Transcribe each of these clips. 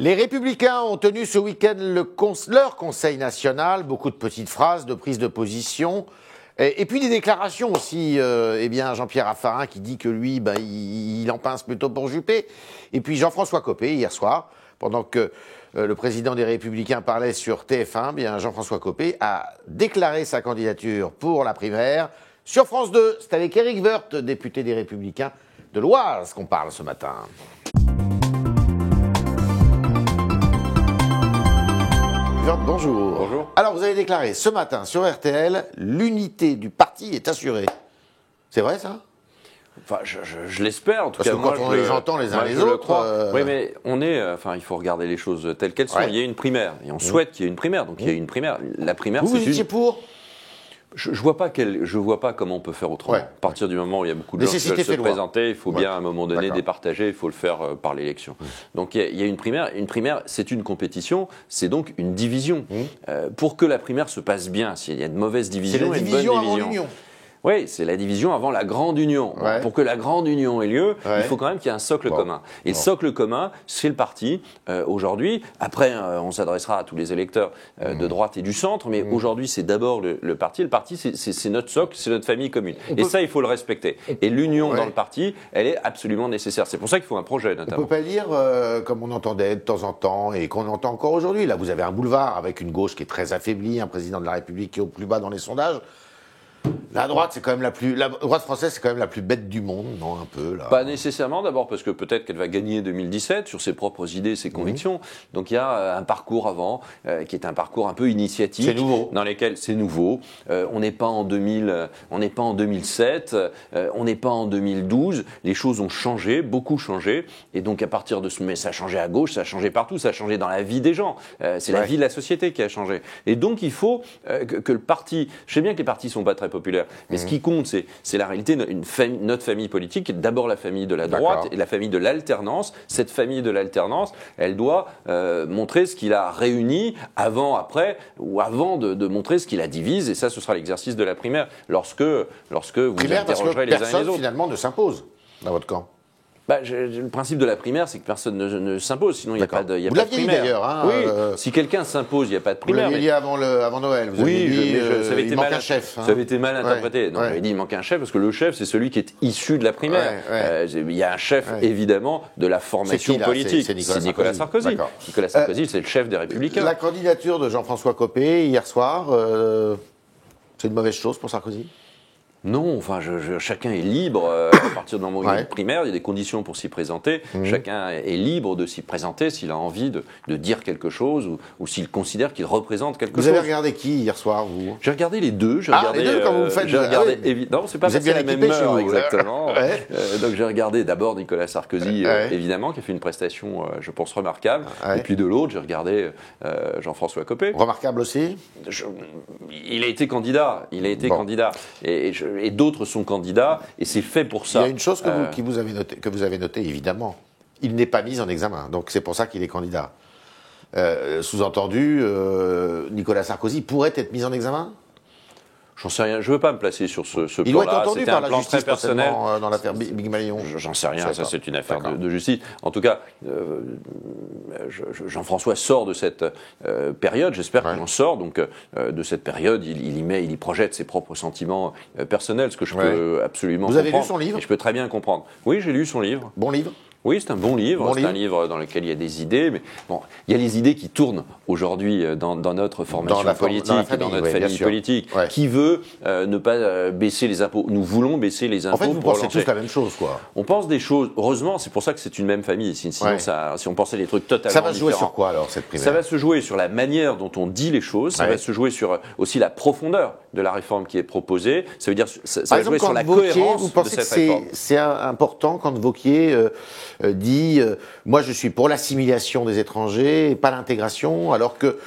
Les Républicains ont tenu ce week-end leur Conseil national, beaucoup de petites phrases, de prises de position, et puis des déclarations aussi. Jean-Pierre Raffarin qui dit que lui, il en pince plutôt pour Juppé, et puis Jean-François Copé hier soir, pendant que le président des Républicains parlait sur TF1, Jean-François Copé a déclaré sa candidature pour la primaire sur France 2. C'est avec Éric Woerth, député des Républicains de l'Oise, qu'on parle ce matin. Bonjour. Bonjour. Alors, vous avez déclaré ce matin sur RTL, l'unité du parti est assurée. C'est vrai, ça? Enfin, je l'espère, en tout cas. Parce que quand on les entend les uns les autres... Oui, mais on est... il faut regarder les choses telles qu'elles sont. Ouais. Il y a une primaire, et on souhaite qu'il y ait une primaire. Donc, il y a une primaire. La primaire, vous étiez pour? Je vois pas comment on peut faire autrement. Ouais. À partir du moment où il y a beaucoup de gens qui veulent se présenter, il faut bien à un moment donné départager, il faut le faire par l'élection. Donc il y a une primaire. Une primaire, c'est une compétition, c'est donc une division. Pour que la primaire se passe bien, s'il y a une mauvaise division, c'est la division avant l'union. Oui, c'est la division avant la grande union. Ouais. Pour que la grande union ait lieu, il faut quand même qu'il y ait un socle commun. Et le socle commun, c'est le parti. Aujourd'hui, après, on s'adressera à tous les électeurs de droite et du centre, mais aujourd'hui, c'est d'abord le parti. Le parti, c'est notre socle, c'est notre famille commune. Et ça, il faut le respecter. Et l'union dans le parti, elle est absolument nécessaire. C'est pour ça qu'il faut un projet, notamment. On ne peut pas dire, comme on entendait de temps en temps, et qu'on entend encore aujourd'hui, là, vous avez un boulevard avec une gauche qui est très affaiblie, un président de la République qui est au plus bas dans les sondages. La droite, c'est quand même la droite française, c'est quand même la plus bête du monde, non, un peu là. Pas nécessairement, d'abord parce que peut-être qu'elle va gagner 2017 sur ses propres idées, ses convictions. Donc il y a un parcours avant qui est un parcours un peu initiatique. C'est nouveau. Dans lesquels c'est nouveau. On n'est pas en 2007, on n'est pas en 2012. Les choses ont changé, beaucoup changé. Et donc à partir de mais ça a changé à gauche, ça a changé partout, ça a changé dans la vie des gens. C'est la vie de la société qui a changé. Et donc il faut que le parti. Je sais bien que les partis sont pas très populaire. Mais ce qui compte, c'est la réalité. Notre famille politique est d'abord la famille de la droite et la famille de l'alternance. Cette famille de l'alternance, elle doit montrer ce qui la réunit avant, après, ou avant de montrer ce qui la divise. Et ça, ce sera l'exercice de la primaire. Lorsque vous interrogerez les uns et les autres. Personne, finalement, ne s'impose dans votre camp. Le principe de la primaire, c'est que personne ne s'impose, sinon il n'y a pas de primaire. Vous l'aviez dit d'ailleurs. Oui, si quelqu'un s'impose, il n'y a pas de primaire. Vous l'aviez dit avant Noël. Vous avez dit il manque un chef. Ça avait été mal interprété. Non, j'avais dit il manque un chef parce que le chef, c'est celui qui est issu de la primaire. Il y a un chef, évidemment, de la formation politique. C'est Nicolas Sarkozy. Nicolas Sarkozy, c'est le chef des Républicains. La candidature de Jean-François Copé, hier soir, c'est une mauvaise chose pour Sarkozy ? Non, chacun est libre à partir d'un moment primaire, il y a des conditions pour s'y présenter. Chacun est libre de s'y présenter s'il a envie de dire quelque chose ou s'il considère qu'il représente quelque chose. Vous avez regardé qui hier soir, vous? J'ai regardé les deux. Les deux, quand vous le faites. Non, c'est pas la même heure, exactement. Donc j'ai regardé d'abord Nicolas Sarkozy, évidemment, qui a fait une prestation, je pense, remarquable. Et puis de l'autre, j'ai regardé Jean-François Copé. Remarquable aussi. Il a été candidat. Et d'autres sont candidats, et c'est fait pour ça. Il y a une chose que vous avez notée, évidemment. Il n'est pas mis en examen, donc c'est pour ça qu'il est candidat. Sous-entendu, Nicolas Sarkozy pourrait être mis en examen ? J'en sais rien, je ne veux pas me placer sur ce plan-là. Il doit être entendu par la justice très personnel dans l'affaire Big Malion. J'en sais rien, ça c'est une affaire de justice. En tout cas, Jean-François sort de cette période, j'espère qu'il en sort. Donc de cette période, il y projette ses propres sentiments personnels, ce que je peux absolument comprendre. Vous avez lu son livre ? Et je peux très bien comprendre. Oui, j'ai lu son livre. Bon livre ? Oui, c'est un bon livre. C'est un livre dans lequel il y a des idées, mais bon, il y a les idées qui tournent aujourd'hui dans notre formation politique, dans notre famille politique. Qui veut ne pas baisser les impôts? Nous voulons baisser les impôts. En fait, vous pensez tous la même chose, quoi. On pense des choses. Heureusement, c'est pour ça que c'est une même famille. Sinon, si on pensait des trucs totalement différents. Ça va se jouer sur quoi alors cette primaire? Ça va se jouer sur la manière dont on dit les choses. Ça va se jouer sur aussi la profondeur de la réforme qui est proposée. Ça veut dire, ça va jouer sur la cohérence de cette réforme. C'est important quand Wauquiez dit moi je suis pour l'assimilation des étrangers et pas l'intégration, alors que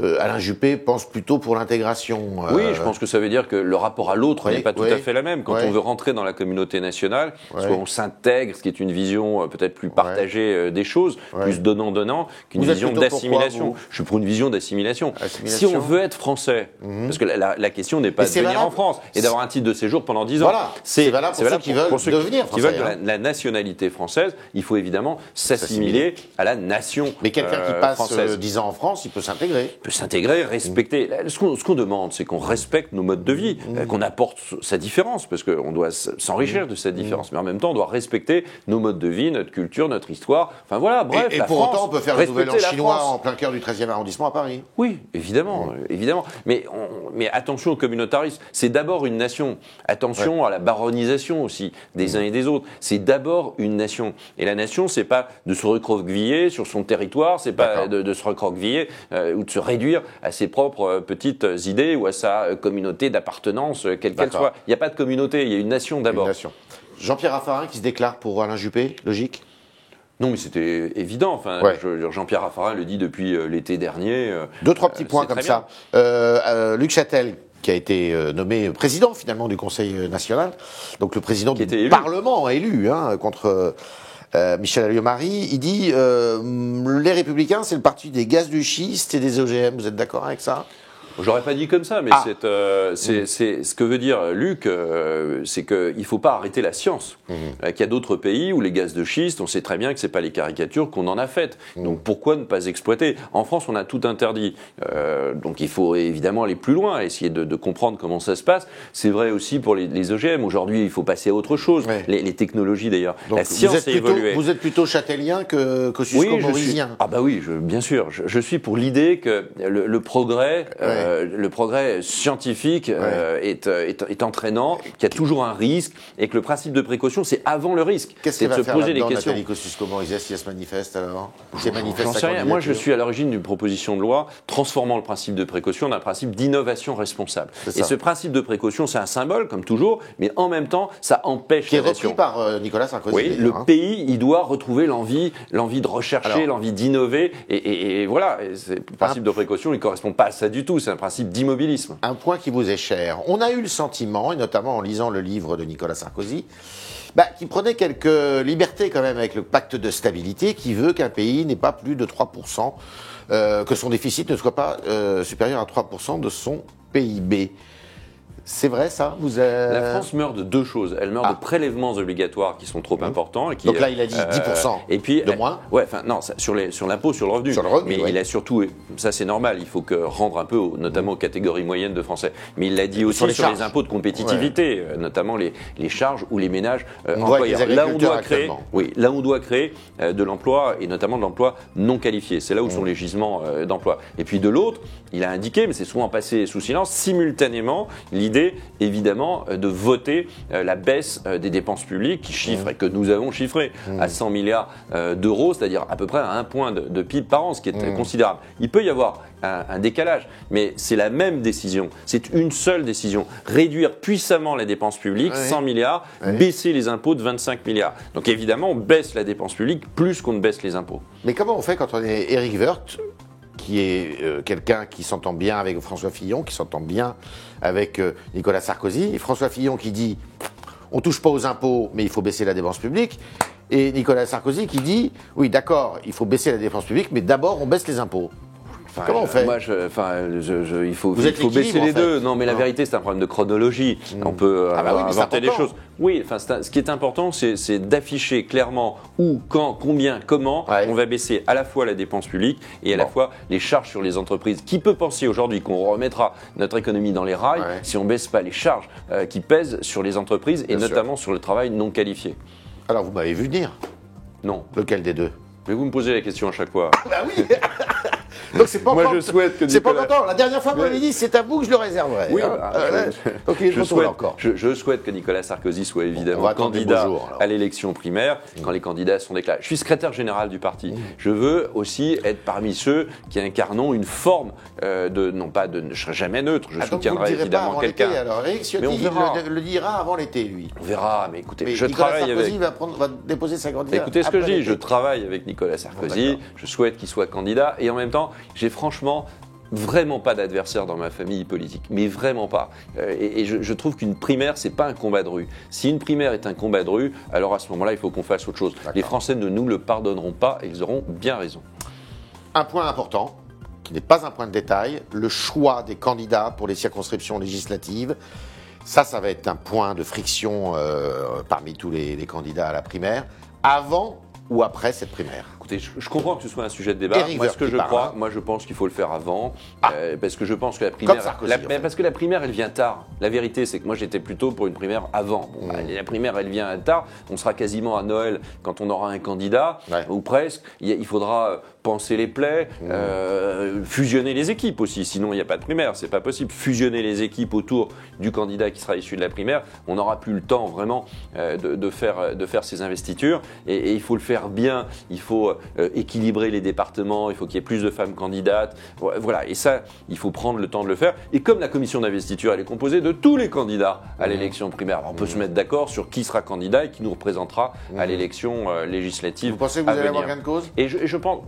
Alain Juppé pense plutôt pour l'intégration. Oui, je pense que ça veut dire que le rapport à l'autre n'est pas tout à fait la même. Quand on veut rentrer dans la communauté nationale, soit on s'intègre, ce qui est une vision peut-être plus partagée des choses, plus donnant-donnant, qu'une vision d'assimilation. Je suis pour une vision d'assimilation. Si on veut être français, parce que la question n'est pas de venir en France et d'avoir un titre de séjour pendant 10 ans. C'est valable pour ceux qui veulent devenir français. Qui veulent la nationalité française. il faut évidemment s'assimiler à la nation Mais quelqu'un qui passe française. 10 ans en France, il peut s'intégrer. Il peut s'intégrer, respecter. Ce qu'on demande, c'est qu'on respecte nos modes de vie, qu'on apporte sa différence, parce qu'on doit s'enrichir de cette différence. Mais en même temps, on doit respecter nos modes de vie, notre culture, notre histoire. Enfin voilà, bref. Et la pour France, autant, on peut faire le nouvel an respecter la chinois France. en plein cœur du 13e arrondissement à Paris. Oui, évidemment, évidemment. Mais attention au communautarisme. C'est d'abord une nation. Attention à la baronisation aussi des uns et des autres. C'est d'abord une nation. Et la nation, c'est pas de se recroqueviller sur son territoire, c'est pas de se recroqueviller ou de se réduire à ses propres petites idées ou à sa communauté d'appartenance, quelle qu'elle soit. Il n'y a pas de communauté, il y a une nation d'abord. Jean-Pierre Raffarin qui se déclare pour Alain Juppé, logique? Non, mais c'était évident. Enfin, Jean-Pierre Raffarin le dit depuis l'été dernier. Deux, trois petits points comme ça. Luc Châtel, qui a été nommé président finalement du Conseil national, donc le président du Parlement élu contre Michel Alliot-Marie, il dit les Républicains, c'est le parti des gaz du schiste et des OGM. Vous êtes d'accord avec ça? J'aurais pas dit comme ça, mais c'est ce que veut dire Luc, c'est qu'il ne faut pas arrêter la science. Qu'il y a d'autres pays où les gaz de schiste, on sait très bien que c'est pas les caricatures qu'on en a faites. Donc pourquoi ne pas exploiter? En France, on a tout interdit. Donc il faut évidemment aller plus loin, essayer de comprendre comment ça se passe. C'est vrai aussi pour les OGM. Aujourd'hui, il faut passer à autre chose. Les technologies d'ailleurs. La science a évolué. Vous êtes plutôt châtélien que susco-maurisien. Ah bah oui, bien sûr. Je suis pour l'idée que le progrès. Le progrès scientifique est entraînant, qu'il y a toujours un risque et que le principe de précaution, c'est avant le risque. Qu'est-ce qu'elle va faire là-dedans, Nathalie Kosciusko-Morizet, si elle se manifeste alors? Si elle manifeste sa candidature. Moi, je suis à l'origine d'une proposition de loi transformant le principe de précaution en un principe d'innovation responsable. Et ce principe de précaution, c'est un symbole, comme toujours, mais en même temps, ça empêche la nation. Qui est repris par Nicolas Sarkozy. Oui, le pays, il doit retrouver l'envie de rechercher, l'envie d'innover. Et voilà, le principe de précaution, il ne correspond pas à ça du tout. C'est un principe d'immobilisme. Un point qui vous est cher. On a eu le sentiment, et notamment en lisant le livre de Nicolas Sarkozy, qui prenait quelques libertés quand même avec le pacte de stabilité qui veut qu'un pays n'ait pas plus de 3%, que son déficit ne soit pas supérieur à 3% de son PIB. C'est vrai ça? La France meurt de deux choses. Elle meurt de prélèvements obligatoires qui sont trop importants. Et qui, donc là, il a dit 10% et puis, de moins. Ouais, enfin non, sur l'impôt sur le revenu. Mais il a surtout, ça c'est normal, il faut rendre un peu, notamment aux catégories moyennes de Français. Mais il l'a dit aussi sur les impôts de compétitivité, notamment les charges ou les ménages employeurs. Là on doit créer de l'emploi et notamment de l'emploi non qualifié. C'est là où sont les gisements d'emploi. Et puis de l'autre, il a indiqué, mais c'est souvent passé sous silence, simultanément l'idée évidemment de voter la baisse des dépenses publiques qui chiffre et que nous avons chiffré à 100 milliards d'euros, c'est-à-dire à peu près à 1 point de PIB par an, ce qui est considérable. Il peut y avoir un décalage, mais c'est la même décision, c'est une seule décision, réduire puissamment les dépenses publiques, 100 milliards, baisser les impôts de 25 milliards. Donc évidemment, on baisse la dépense publique plus qu'on ne baisse les impôts. Mais comment on fait quand on est Éric Woerth, qui est quelqu'un qui s'entend bien avec François Fillon, qui s'entend bien avec Nicolas Sarkozy, et François Fillon qui dit on touche pas aux impôts, mais il faut baisser la dépense publique, et Nicolas Sarkozy qui dit oui, d'accord, il faut baisser la dépense publique, mais d'abord on baisse les impôts. Comment on fait? Il faut baisser les deux. Non, mais la vérité, c'est un problème de chronologie. On peut inventer des choses. Oui, ce qui est important, c'est d'afficher clairement où, quand, combien, comment on va baisser à la fois la dépense publique et à la fois les charges sur les entreprises. Qui peut penser aujourd'hui qu'on remettra notre économie dans les rails si on ne baisse pas les charges qui pèsent sur les entreprises et notamment sur le travail non qualifié? Alors, vous m'avez vu venir? Non. Lequel des deux? Mais vous me posez la question à chaque fois. Bah oui. Donc c'est pas Moi, je souhaite que c'est pas content. La dernière fois, vous m'avez dit c'est à vous que je le réserverai. Oui, je souhaite que Nicolas Sarkozy soit évidemment candidat à l'élection primaire quand les candidats sont déclarés. Je suis secrétaire général du parti. Je veux aussi être parmi ceux qui incarnent une forme non pas de, je serai jamais neutre. Je soutiendrai évidemment quelqu'un. Mais on le dira avant l'été, lui. On verra. Mais écoutez, mais je travaille avec. Va déposer sa candidature. Écoutez ce que je dis. Je travaille avec Nicolas Sarkozy. Je souhaite qu'il soit candidat et en même temps, j'ai franchement vraiment pas d'adversaire dans ma famille politique, mais vraiment pas. Et je trouve qu'une primaire, c'est pas un combat de rue. Si une primaire est un combat de rue, alors à ce moment-là, il faut qu'on fasse autre chose. Les Français ne nous le pardonneront pas et ils auront bien raison. Un point important, qui n'est pas un point de détail, le choix des candidats pour les circonscriptions législatives. Ça va être un point de friction parmi tous les candidats à la primaire. Avant ou après cette primaire? Écoutez, je comprends que ce soit un sujet de débat. Éric Moi, Woerth ce que qui je parle, crois, hein. moi, je pense qu'il faut le faire avant, parce que je pense que la Comme primaire, Sarkozy, en fait. parce que la primaire, elle vient tard. La vérité, c'est que moi, j'étais plutôt pour une primaire avant. Bon, la primaire, elle vient tard. On sera quasiment à Noël quand on aura un candidat, ou presque. Il faudra panser les plaies, fusionner les équipes aussi. Sinon, il n'y a pas de primaire. C'est pas possible. Fusionner les équipes autour du candidat qui sera issu de la primaire. On n'aura plus le temps vraiment de faire ces investitures. Et il faut le faire bien. Il faut équilibrer les départements. Il faut qu'il y ait plus de femmes candidates. Voilà. Et ça, il faut prendre le temps de le faire. Et comme la commission d'investiture, elle est composée de tous les candidats à l'élection primaire, alors on peut se mettre d'accord sur qui sera candidat et qui nous représentera à l'élection législative. Vous pensez que vous allez avoir gain de cause? Et je pense,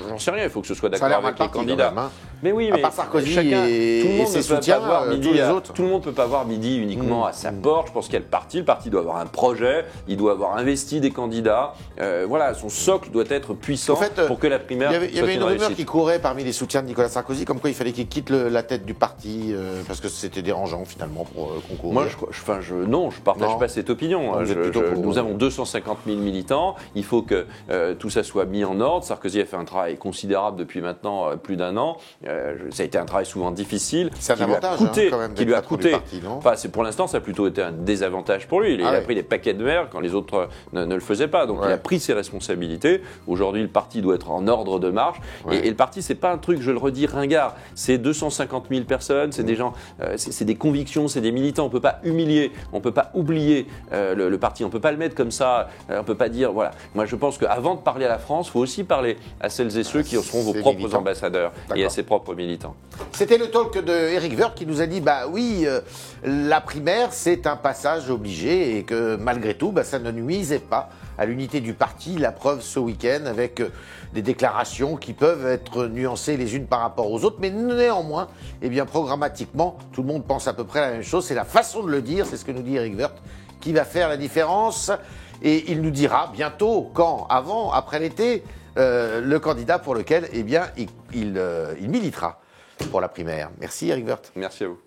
j'en sais rien, il faut que ce soit Ça a d'accord l'air avec mal les parti, candidats. quand même, hein. Mais oui, À mais part Sarkozy chacun, et tout le monde ses ne peut pas soutiens, voir midi tous les autres. Tout le monde ne peut pas voir midi uniquement à sa porte. Je pense qu'il y a le parti doit avoir un projet, il doit avoir investi des candidats. Voilà, son socle doit être puissant En fait, pour que la primaire soit une réussite. Il y avait une rumeur qui courait parmi les soutiens de Nicolas Sarkozy, comme quoi il fallait qu'il quitte la tête du parti, parce que c'était dérangeant finalement pour concourir. Moi, je partage pas cette opinion. Vous êtes plutôt pour- Nous avons 250 000 militants. Il faut que tout ça soit mis en ordre. Sarkozy a fait un travail considérable depuis maintenant plus d'un an. Ça a été un travail souvent difficile. C'est un avantage, quand même, qui lui a d'être patron du coûté. parti, non? Enfin, pour l'instant, ça a plutôt été un désavantage pour lui. Il a pris des paquets de verre quand les autres ne le faisaient pas. Donc, il a pris ses responsabilités. Aujourd'hui, le parti doit être en ordre de marche. Et le parti, c'est pas un truc, je le redis, ringard. C'est 250 000 personnes. C'est des gens, c'est des convictions, c'est des militants. On peut pas humilier, on peut pas oublier le parti. On peut pas le mettre comme ça. On peut pas dire, voilà. Moi, je pense qu'avant de parler à la France, il faut aussi parler à celles et ceux qui seront vos propres militants. ambassadeurs et à ses propres militants. C'était le talk de Éric Woerth qui nous a dit, bah oui, la primaire, c'est un passage obligé et que malgré tout, ça ne nuisait pas à l'unité du parti. La preuve ce week-end avec des déclarations qui peuvent être nuancées les unes par rapport aux autres, mais néanmoins, eh bien, programmatiquement, tout le monde pense à peu près la même chose. C'est la façon de le dire, c'est ce que nous dit Éric Woerth, qui va faire la différence. Et il nous dira bientôt, quand, avant, après l'été, le candidat pour lequel, eh bien, il militera pour la primaire. Merci Éric Woerth. Merci à vous.